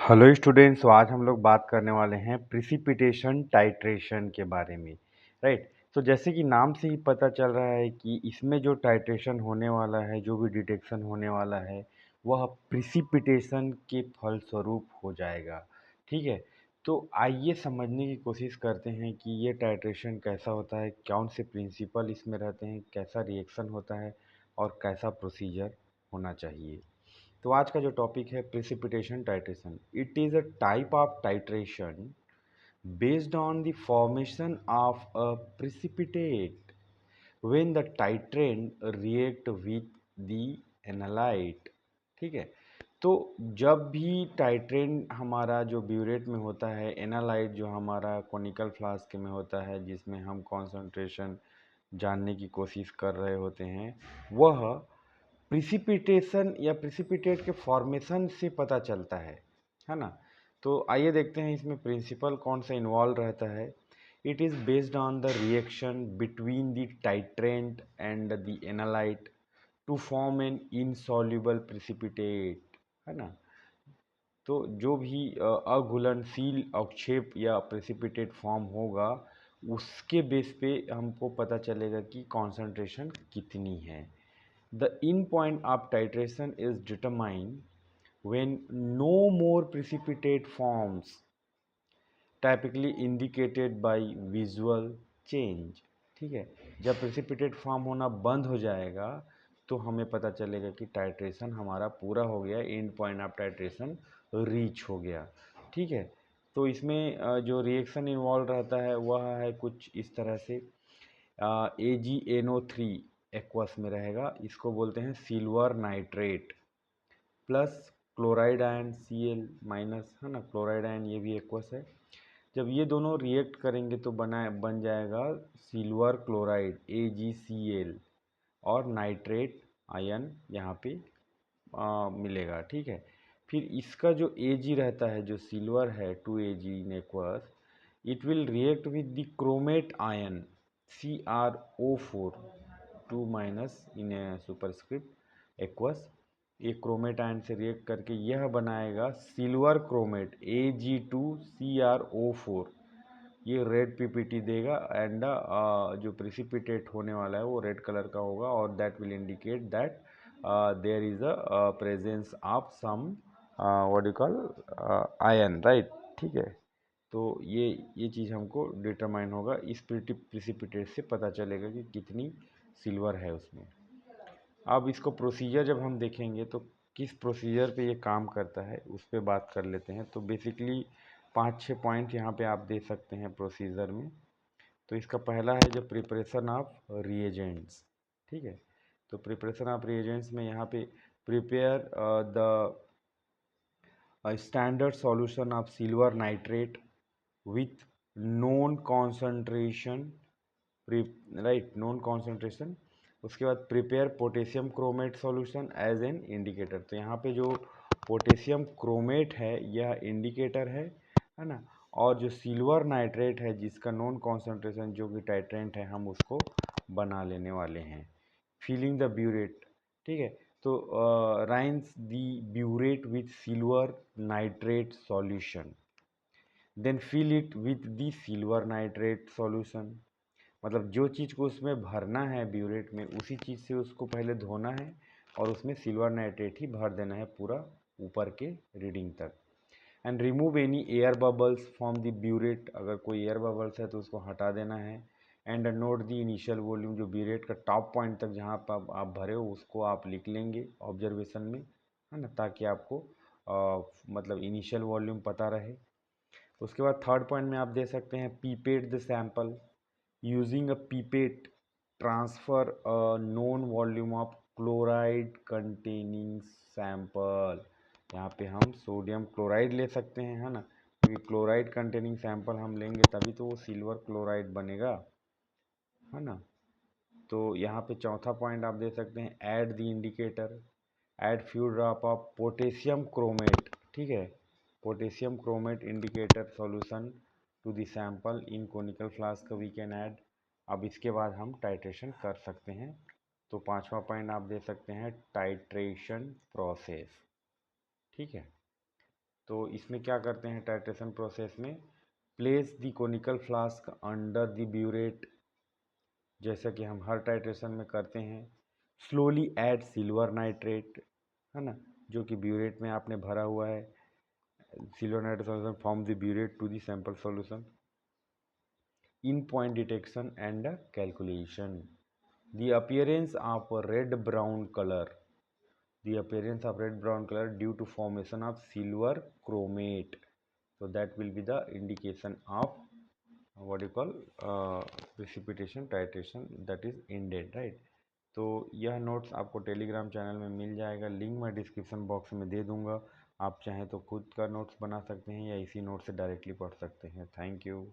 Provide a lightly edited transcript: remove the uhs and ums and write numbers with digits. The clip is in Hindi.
हेलो स्टूडेंट्स, तो आज हम लोग बात करने वाले हैं प्रिसिपिटेशन टाइट्रेशन के बारे में। राइट। तो जैसे कि नाम से ही पता चल रहा है कि इसमें जो टाइट्रेशन होने वाला है, जो भी डिटेक्शन होने वाला है, वह प्रिसिपिटेशन के फलस्वरूप हो जाएगा। ठीक है। तो आइए समझने की कोशिश करते हैं कि ये टाइट्रेशन कैसा होता है, कौन से प्रिंसिपल इसमें रहते हैं, कैसा रिएक्शन होता है और कैसा प्रोसीजर होना चाहिए। तो आज का जो टॉपिक है precipitation titration, it is a type of titration based on the formation of a precipitate when the titrant react with the analyte. ठीक है। तो जब भी टाइट्रेंट हमारा जो ब्यूरेट में होता है, एनालाइट जो हमारा कॉनिकल फ्लास्क में होता है, जिसमें हम कॉन्सेंट्रेशन जानने की कोशिश कर रहे होते हैं, वह प्रिसिपिटेशन या प्रिसिपिटेट के फॉर्मेशन से पता चलता है ना। तो आइए देखते हैं इसमें प्रिंसिपल कौन सा इन्वॉल्व रहता है। It is based on the reaction between the titrant and the analyte to form an insoluble precipitate, है ना। तो जो भी अघुलनशील अवक्षेप या प्रेसिपिटेट फॉर्म होगा, उसके बेस पे हमको पता चलेगा कि कॉन्सेंट्रेशन कितनी है। The in point of titration is determined when no more precipitate forms, typically indicated by visual change। ठीक है। जब प्रेसिपिटेट फॉर्म होना बंद हो जाएगा तो हमें पता चलेगा कि टाइट्रेशन हमारा पूरा हो गया, and point of titration reach हो गया। ठीक है। तो इसमें जो रिएक्शन इन्वॉल्व रहता है वह है कुछ इस तरह से। AgNO3 एक्वस में रहेगा, इसको बोलते हैं silver nitrate, plus chloride ion Cl minus, है ना। क्लोराइड आयन ये भी एक्वस है। जब ये दोनों रिएक्ट करेंगे तो बन जाएगा सिल्वर क्लोराइड AgCl, और नाइट्रेट आयन यहाँ पे मिलेगा। ठीक है। फिर इसका जो Ag रहता है, जो सिल्वर है 2Ag in aqueous, it will react with the chromate ion CrO4 2 minus in superscript aqueous. एक क्रोमेट आयन से रिएक्ट करके यह बनाएगा सिल्वर क्रोमेट Ag2CrO4। ये रेड पीपीटी देगा, एंड जो प्रिसिपिटेट होने वाला है वो रेड कलर का होगा, और that will indicate that there is a presence of some what you call ion, right. ठीक है। तो ये चीज़ हमको डिटरमाइन होगा, इस प्रिसिपिटेट से पता चलेगा कि कितनी सिल्वर है उसमें। अब इसको प्रोसीजर जब हम देखेंगे तो किस प्रोसीजर पे ये काम करता है उस पर बात कर लेते हैं। तो बेसिकली 5-6 पॉइंट यहाँ पे आप दे सकते हैं प्रोसीजर में। तो इसका पहला है जो प्रिपरेशन ऑफ रिएजेंट्स। ठीक है। तो प्रिपरेशन ऑफ रिएजेंट्स में यहाँ पे prepare the standard solution of silver nitrate with known concentration, right, known concentration. उसके बाद prepare potassium chromate solution as an indicator. तो यहाँ पे जो पोटेशियम क्रोमेट है यह इंडिकेटर है ना। और जो सिल्वर नाइट्रेट है जिसका नॉन कॉन्सेंट्रेशन जो कि टाइट्रेंट है, हम उसको बना लेने वाले हैं। Filling the burette. ठीक है। तो rinse the burette with silver nitrate solution, then fill it with the silver nitrate solution. मतलब जो चीज़ को उसमें भरना है ब्यूरेट में, उसी चीज़ से उसको पहले धोना है और उसमें सिल्वर नाइट्रेट ही भर देना है पूरा ऊपर के रीडिंग तक। And remove any air bubbles from the burette. अगर कोई एयर बबल्स है तो उसको हटा देना है। And note the initial volume. जो ब्यूरेट का टॉप पॉइंट तक जहाँ पर आप भरे हो उसको आप लिख लेंगे ऑब्जर्वेशन में, है ना, ताकि आपको मतलब इनिशियल वॉल्यूम पता रहे। उसके बाद थर्ड पॉइंट में आप दे सकते हैं pipette the sample. Using a pipette transfer a known volume of chloride containing sample। यहाँ पे हम सोडियम क्लोराइड ले सकते हैं, है ना, क्योंकि क्लोराइड कंटेनिंग सैंपल हम लेंगे तभी तो वो सिल्वर क्लोराइड बनेगा, है ना। तो यहाँ पे चौथा पॉइंट आप दे सकते हैं add the indicator, add few drop of potassium chromate. ठीक है। Potassium chromate indicator solution to the sample in conical flask we can add. अब इसके बाद हम टाइट्रेशन कर सकते हैं। तो पांचवा पॉइंट आप दे सकते हैं टाइट्रेशन प्रोसेस। ठीक है। तो इसमें क्या करते हैं टाइट्रेशन प्रोसेस में, place the conical flask under the burette, जैसा कि हम हर टाइट्रेशन में करते हैं। स्लोली ऐड सिल्वर नाइट्रेट, है ना, जो कि ब्यूरेट में आपने भरा हुआ है। Silver nitrate solution from the burette to the sample solution in point detection and calculation. The appearance of red brown color, the appearance of red brown color due to formation of silver chromate, so that will be the indication of what you call precipitation titration that is ended, right? तो यह नोट्स आपको टेलीग्राम चैनल में मिल जाएगा, लिंक मैं डिस्क्रिप्शन बॉक्स में दे दूंगा। आप चाहें तो खुद का नोट्स बना सकते हैं या इसी नोट से डायरेक्टली पढ़ सकते हैं। Thank you.